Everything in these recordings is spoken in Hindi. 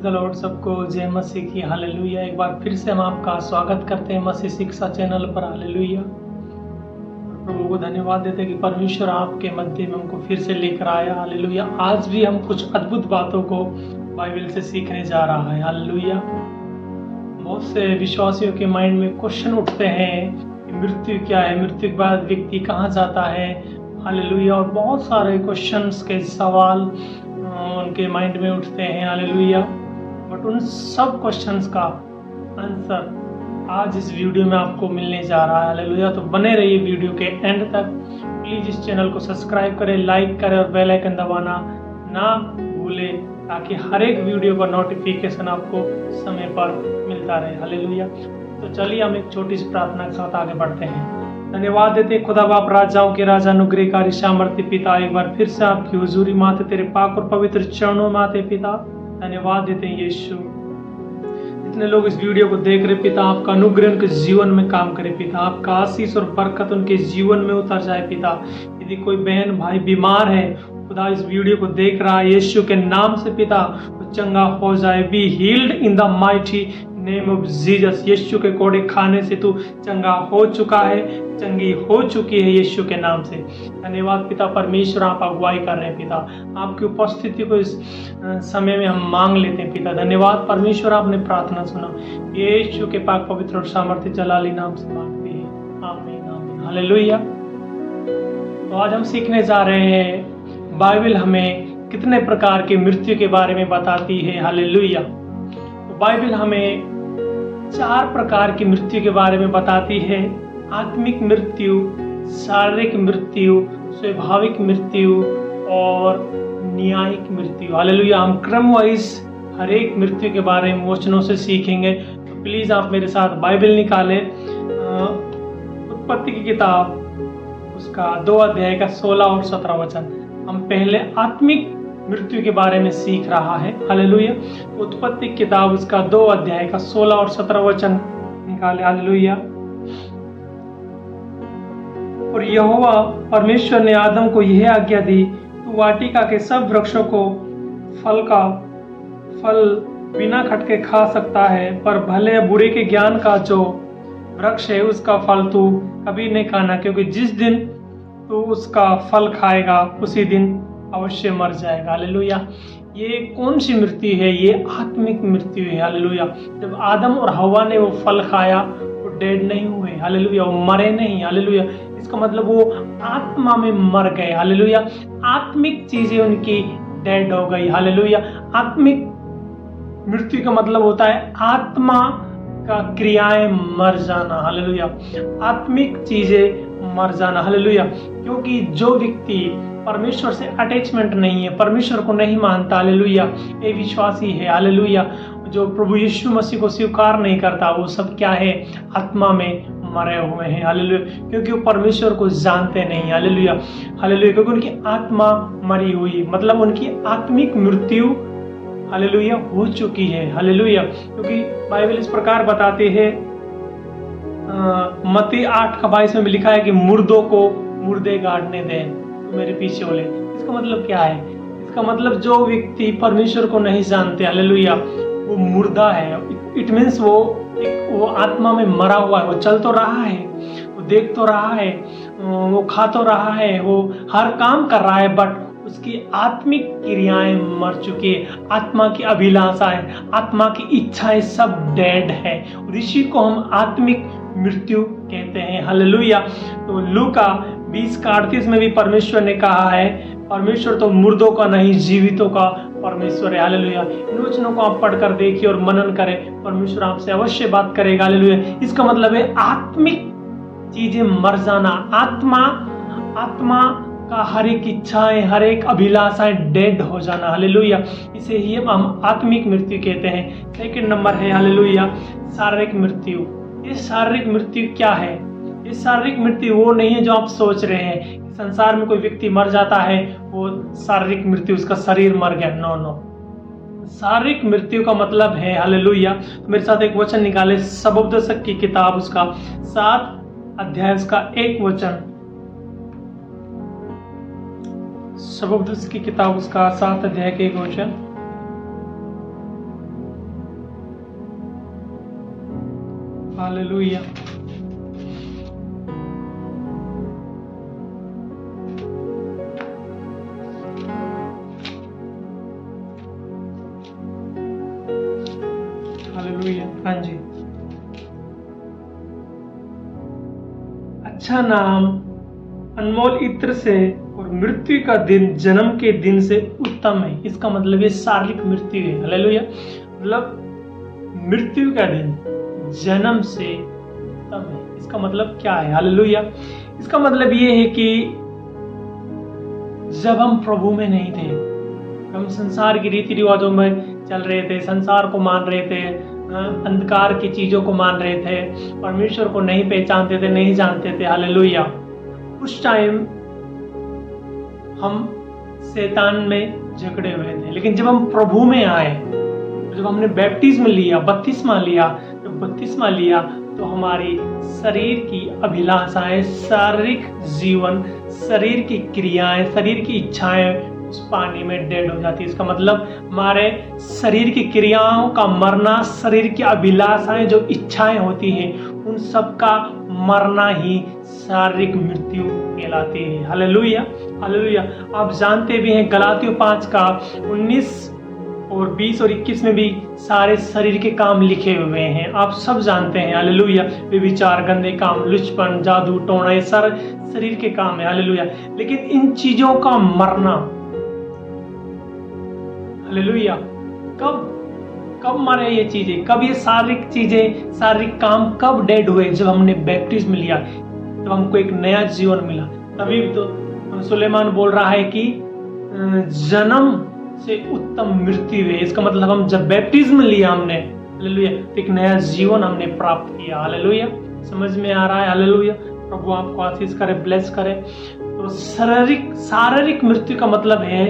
Praise the Lord. सबको जय मसीह की। हालेलुया। एक बार फिर से हम आपका स्वागत करते हैं मसीह शिक्षा चैनल पर। हालेलुया। प्रभु को धन्यवाद देते हैं कि परमेश्वर आपके मध्य में हमको फिर से लेकर आया। हालेलुया। आज भी हम कुछ अद्भुत बातों को बाइबल से सीखने जा रहा है। हालेलुया। बहुत से विश्वासियों के माइंड में क्वेश्चन उठते हैं कि मृत्यु क्या है, मृत्यु के बाद व्यक्ति कहाँ जाता है। हालेलुया। और बहुत सारे क्वेश्चंस के सवाल उनके माइंड में उठते हैं। हालेलुया। बट उन सब क्वेश्चंस का आंसर आज इस वीडियो में आपको मिलने जा रहा है। हालेलुया। तो बने रहिए वीडियो के एंड तक। प्लीज इस चैनल को सब्सक्राइब करें, लाइक करें और बेल आइकन दबाना ना भूलें ताकि हर एक वीडियो का नोटिफिकेशन आपको समय पर मिलता रहे। हालेलुया। तो चलिए हम एक छोटी सी प्रार्थना के साथ आगे बढ़ते हैं। धन्यवाद देते खुदा बाप, राजाओं के राजा, अनुग्रहकारी सामर्थ्य पिता, एक बार फिर से आपकी हुजूरी में आते, तेरे पाक और पवित्र चरणों में आते पिता। धन्यवाद देते हैं यीशु। जितने लोग इस वीडियो को देख रहे पिता, आपका अनुग्रह उनके जीवन में काम करे पिता, आपका आशीष और बरकत उनके जीवन में उतर जाए पिता। यदि कोई बहन भाई बीमार है, खुदा इस वीडियो को देख रहा है, यीशु के नाम से पिता वो चंगा हो जाए। Be healed in the mighty name of Jesus. यीशु के कोड़े खाने से तू चंगा हो चुका है, चंगी हो चुकी है यीशु के नाम से। धन्यवाद पिता परमेश्वर, आप अगुवाई कर रहे हैं पिता। आपकी उपस्थिति को इस समय में हम मांग लेते हैं पिता। धन्यवाद परमेश्वर, आपने प्रार्थना सुना। यीशु के पाक पवित्र और सामर्थ्य जलाली नाम से मांगते हैं, आमीन आमीन। हालेलुया। तो आज हम सीखने जा रहे हैं बाइबल हमें कितने प्रकार की मृत्यु के बारे में बताती है। हालेलुया। तो बाइबल हमें 4 प्रकार की मृत्यु के बारे में बताती है। आत्मिक मृत्यु, शारीरिक मृत्यु, स्वाभाविक मृत्यु और न्यायिक मृत्यु। हालेलुया। हम क्रम वाइज हर एक मृत्यु के बारे में वचनों से सीखेंगे। तो प्लीज आप मेरे साथ बाइबल निकालें। उत्पत्ति की किताब उसका 2 अध्याय का 16 और 17 वचन। हम पहले आत्मिक मृत्यु के बारे में सीख रहा है। हालेलुया। उत्पत्ति की किताब उसका 2 अध्याय का 16 और 17 वचन निकाले। हालेलुया। और यहोवा परमेश्वर ने आदम को यह आज्ञा दी, तू वाटिका के सब वृक्षों को फल बिना खटके खा सकता है, पर भले बुरे के ज्ञान का जो वृक्ष है उसका फल तू कभी नहीं खाना, क्योंकि जिस दिन तू उसका फल खाएगा उसी दिन अवश्य मर जाएगा। हालेलुया। ये कौन सी मृत्यु है? ये आत्मिक मृत्यु है। हालेलुया। जब आदम और हवा ने वो फल खाया वो डेड नहीं हुए। हालेलुया। वो मरे नहीं। हालेलुया। इसका मतलब वो आत्मा में मर गए। हालेलुया। आत्मिक चीजें उनकी डेड हो गई। हालेलुया। आत्मिक मृत्यु का मतलब होता है आत्मा का क्रियाएं मर जाना। हालेलुया। आत्मिक चीजें मर जाना। हालेलुया। क्योंकि जो व्यक्ति परमेश्वर से अटैचमेंट नहीं है, परमेश्वर को नहीं मानता, हालेलुया, ये विश्वासी है। हालेलुया। जो प्रभु यीशु मसीह को स्वीकार नहीं करता, वो सब क्या है? आत्मा में मरे हुए हैं। हालेलुया। क्योंकि वो परमेश्वर को जानते नहीं। हालेलुया। हालेलुया। क्योंकि उनकी आत्मा मरी हुई, मतलब उनकी आत्मिक मृत्यु हालेलुया हो चुकी है। हालेलुया। क्योंकि बाइबल इस प्रकार बताते हैं, मत्ती 8:22 में लिखा है कि मुर्दों को मुर्दे गाड़ने दें, तो मेरे पीछे बोले। इसका मतलब क्या है? इसका मतलब जो व्यक्ति परमेश्वर को नहीं जानते, हालेलुया, वो मुर्दा है। इट मीन्स वो आत्मा में मरा हुआ है। वो चल तो रहा है, वो देख तो रहा है, वो खा तो रहा है, वो हर काम कर रहा है, बट उसकी आत्मिक क्रियाएं मर चुकी है। आत्मा की अभिलाषाएं, आत्मा की इच्छाएं सब डेड है। और इसी को हम आत्मिक मृत्यु कहते हैं। हालेलुया। तो लूका 20:38 में भी परमेश्वर ने कहा है, परमेश्वर तो मुर्दों का नहीं जीवितों का परमेश्वर है। हालेलुया। इन वचनों को आप पढ़कर देखिए और मनन करें, परमेश्वर आपसे अवश्य बात करेगा। हालेलुया। इसका मतलब है आत्मिक चीजें मर जाना। आत्मा का हर एक इच्छाएं, हर एक अभिलाषाएं डेड हो जाना। हालेलुया। इसे ही हम आत्मिक मृत्यु कहते हैं। सेकंड नंबर है हालेलुया शारीरिक मृत्यु। ये शारीरिक मृत्यु क्या है? ये शारीरिक मृत्यु वो नहीं है जो आप सोच रहे हैं कि संसार में कोई व्यक्ति मर जाता है वो शारीरिक मृत्यु, उसका शरीर मर गया। नो। शारीरिक मृत्यु का मतलब है हालेलुया। तो मेरे साथ एक वचन निकाले, सबोपदेशक की किताब उसका 7 अध्याय उसका 1 वचन। सबोपदेश की किताब उसका 7 अध्याय के 1 वचन। हालेलुया। हालेलुया। हाँ जी। अच्छा नाम अनमोल इत्र से और मृत्यु का दिन जन्म के दिन से उत्तम है। इसका मतलब ये शारीरिक मृत्यु है। हालेलुया। मतलब मृत्यु का दिन जन्म से उत्तम है। इसका मतलब क्या है? हालेलुया। इसका मतलब ये है कि जब हम प्रभु में नहीं थे, हम संसार की रीति रिवाजों में चल रहे थे, संसार को मान रहे थे, अंधकार की चीजों को मान रहे थे, परमेश्वर को नहीं पहचानते थे, नहीं जानते थे। हालेलुया। उस टाइम हम शैतान में जकड़े हुए थे। लेकिन जब हम प्रभु में आए, जब हमने बैप्टिज्म लिया, बपतिस्मा लिया, जब बपतिस्मा लिया तो हमारी शरीर की अभिलाषाएं, शारीरिक जीवन, शरीर की क्रियाएं, शरीर की इच्छाएं उस पानी में डेड हो जाती है। इसका मतलब हमारे शरीर की क्रियाओं का मरना, शरीर की अभिलाषाएं, जो इच्छाएं होती हैं, उन सब का मरना ही शारीरिक मृत्यु कहलाती है। हालेलुया। हालेलुया। आप जानते भी हैं गलातियों 5 का 19 और 20 और 21 में भी सारे शरीर के काम लिखे हुए हैं। आप सब जानते हैं। हालेलुया। व्यभिचार, गंदे काम, लुचपन, जादू टोना, ये सारे शरीर के काम है। हालेलुया। लेकिन इन चीजों का मरना, हालेलुया, कब मरे ये चीजें? कब ये शारीरिक चीजें, शारीरिक काम कब डेड हुए? जब हमने बैप्टिज्म लिया, जब हमको एक नया जीवन मिला। तभी तो सुलेमान बोल रहा है कि जन्म से उत्तम मृत्यु है। इसका मतलब हम जब बैप्टिज्म लिया हमने, हालेलुया, तो एक नया जीवन हमने प्राप्त किया। हालेलुया। समझ में आ रहा है? हालेलुया। प्रभु आपको आशीष करे, ब्लेस करे। तो शारीरिक मृत्यु का मतलब है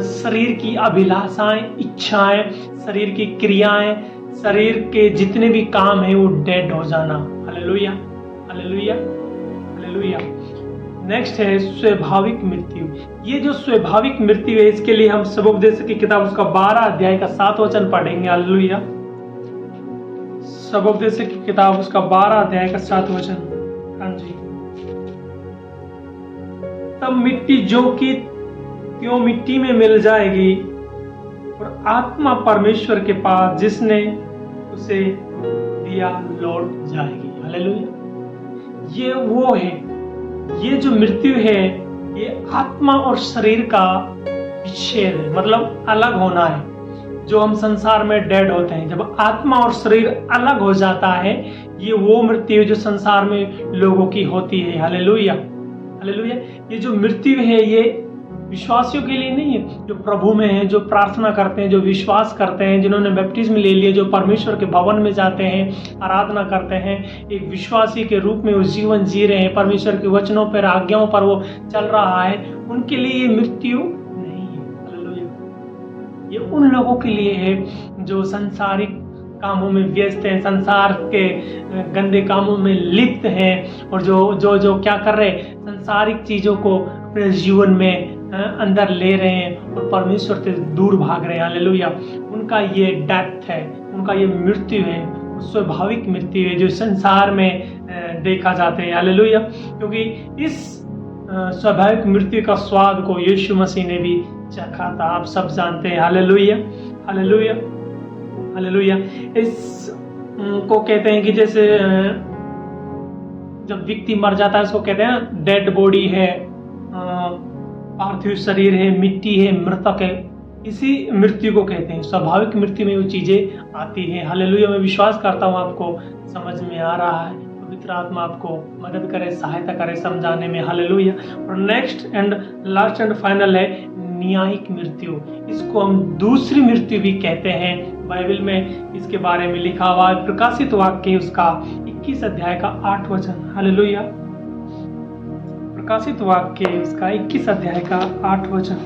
शरीर की अभिलाषाएं, इच्छाएं, शरीर की क्रियाएं, शरीर के जितने भी काम है वो डेड हो जाना। हालेलुया। हालेलुया। हालेलुया। नेक्स्ट है स्वाभाविक मृत्यु। ये जो स्वाभाविक मृत्यु है, इसके लिए हम सबोपदेश की किताब उसका 12 अध्याय का 7 वचन पढ़ेंगे। हालेलुया। सबोपदेश की किताब उसका 12 अध्याय का 7 वचन। हाँ जी। तब मिट्टी जो कि त्यों मिट्टी में मिल जाएगी और आत्मा परमेश्वर के पास जिसने उसे दिया लौट जाएगी। हालेलुया। ये वो है, ये जो मृत्यु है, ये आत्मा और शरीर का विच्छेद है, मतलब अलग होना है। जो हम संसार में डेड होते हैं, जब आत्मा और शरीर अलग हो जाता है, ये वो मृत्यु जो संसार में लोगों की होती है। हालेलुया। हालेलुया। ये जो मृत्यु है, ये विश्वासियों के लिए नहीं है, जो प्रभु में है, जो प्रार्थना करते हैं, जो विश्वास करते हैं, जिन्होंने बैप्टिज्म ले लिया, जो परमेश्वर के भवन में जाते हैं, आराधना करते हैं, एक विश्वासी के रूप में वो जीवन जी रहे हैं, परमेश्वर के वचनों पर, आज्ञाओं पर वो चल रहा है, उनके लिए ये मृत्यु नहीं है। हालेलुया। ये उन लोगों के लिए है जो संसारिक कामों में व्यस्त हैं, संसार के गंदे कामों में लिप्त हैं, और जो क्या कर रहे हैं, संसारिक चीजों को अपने जीवन में अंदर ले रहे हैं और परमेश्वर से दूर भाग रहे हैं। हालेलुया। उनका ये डेथ है, उनका ये मृत्यु है, स्वाभाविक मृत्यु है जो संसार में देखा जाते हैं। हालेलुया। क्योंकि इस स्वाभाविक मृत्यु का स्वाद को यीशु मसीह ने भी चखा था, आप सब जानते हैं। हालेलुया। हालेलुया। हालेलुया। इस को कहते हैं कि जैसे जब व्यक्ति मर जाता है, उसको कहते हैं डेड बॉडी है, पार्थिव शरीर है, मिट्टी है, मृतक है, इसी मृत्यु को कहते हैं। स्वाभाविक मृत्यु में वो चीजें आती हैं। हालेलुया। मैं विश्वास करता हूँ आपको समझ में आ रहा है। पवित्र आत्मा आपको मदद करे, सहायता करे समझाने में। हालेलुया। और next and last and final है न्यायिक मृत्यु। इसको हम दूसरी मृत्यु भी कहते हैं। बाइबल में इसके बारे में लिखा हुआ है, प्रकाशित वाक्य उसका 21 अध्याय का 8 वचन। हालेलुया। प्रकाशित वाक्य इसका 21 अध्याय का 8 वचन।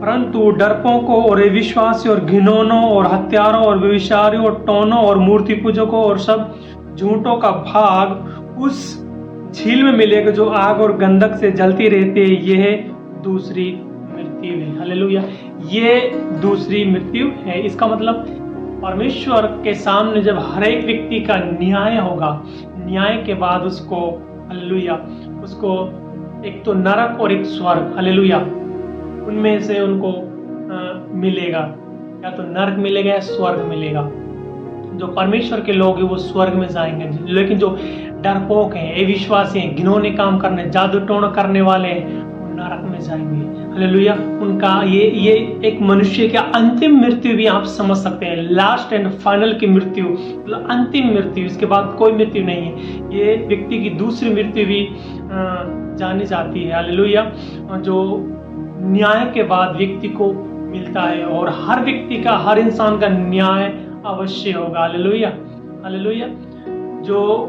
परंतु डरपोकों और विश्वासियों और घिनौनों और हत्यारों और व्यभिचारियों और टोनों और मूर्ति पूजकों और सब झूठों का भाग उस झील में मिलेगा जो आग और गंधक से जलती रहती है। यह दूसरी मृत्यु है। हालेलुया। ये दूसरी मृत्यु है। इसका मतलब परमेश्वर के सामने जब हर एक व्यक्ति का न्याय होगा, न्याय के बाद उसको हालेलुया, उसको एक तो नरक और एक स्वर्ग, हालेलुया, उनमें से उनको मिलेगा, या तो नरक मिलेगा या स्वर्ग मिलेगा। जो परमेश्वर के लोग हैं वो स्वर्ग में जाएंगे, लेकिन जो डरपोक हैं, अविश्वासी हैं, घिनौने काम करने, जादू टोना करने वाले हैं, वो नरक में जाएंगे। हालेलुया। उनका ये एक मनुष्य की अंतिम मृत्यु भी आप समझ सकते हैं, लास्ट एंड फाइनल की मृत्यु, मतलब अंतिम मृत्यु, इसके बाद कोई मृत्यु नहीं है। ये व्यक्ति की दूसरी मृत्यु भी जानी जाती है। हालेलुया। जो न्याय के बाद व्यक्ति को मिलता है, और हर व्यक्ति का, हर इंसान का न्याय अवश्य होगा। Hallelujah, hallelujah. जो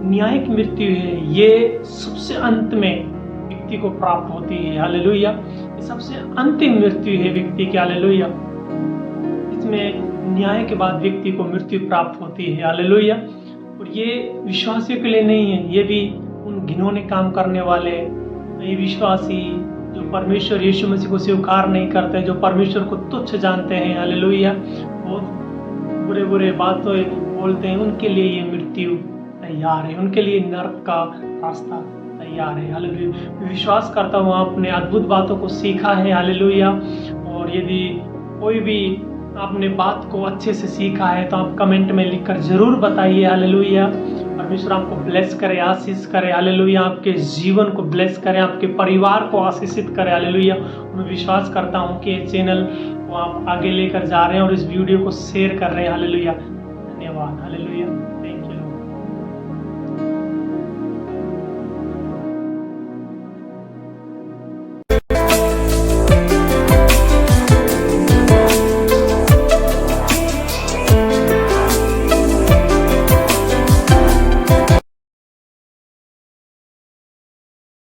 न्याय की मृत्यु है ये सबसे अंत में व्यक्ति को प्राप्त होती है। हालेलुया। ये सबसे अंतिम मृत्यु है व्यक्ति की। हालेलुया। इसमें न्याय के बाद व्यक्ति को मृत्यु प्राप्त होती है। हालेलुया। और ये विश्वासियों के लिए नहीं है, ये भी उन घिनौने काम करने वाले, ये विश्वासी जो परमेश्वर यीशु मसीह को स्वीकार नहीं करते, जो परमेश्वर को तुच्छ जानते हैं, हालेलुया, बहुत बुरे बुरे बातें बोलते हैं, उनके लिए ये मृत्यु तैयार है, उनके लिए नरक का रास्ता तैयार है। हालेलुया। विश्वास करता हूँ आपने अद्भुत बातों को सीखा है। हालेलुया। और यदि कोई भी आपने बात को अच्छे से सीखा है तो आप कमेंट में लिखकर जरूर बताइए। हालेलुया। परमेश्वर आपको ब्लेस करे, आशीष करे। हालेलुया। आपके जीवन को ब्लेस करे, आपके परिवार को आशीषित करे। हालेलुया। मैं विश्वास करता हूँ कि ये चैनल को आप आगे लेकर जा रहे हैं और इस वीडियो को शेयर कर रहे हैं। हालेलुया। धन्यवाद। हालेलुया। Thank you.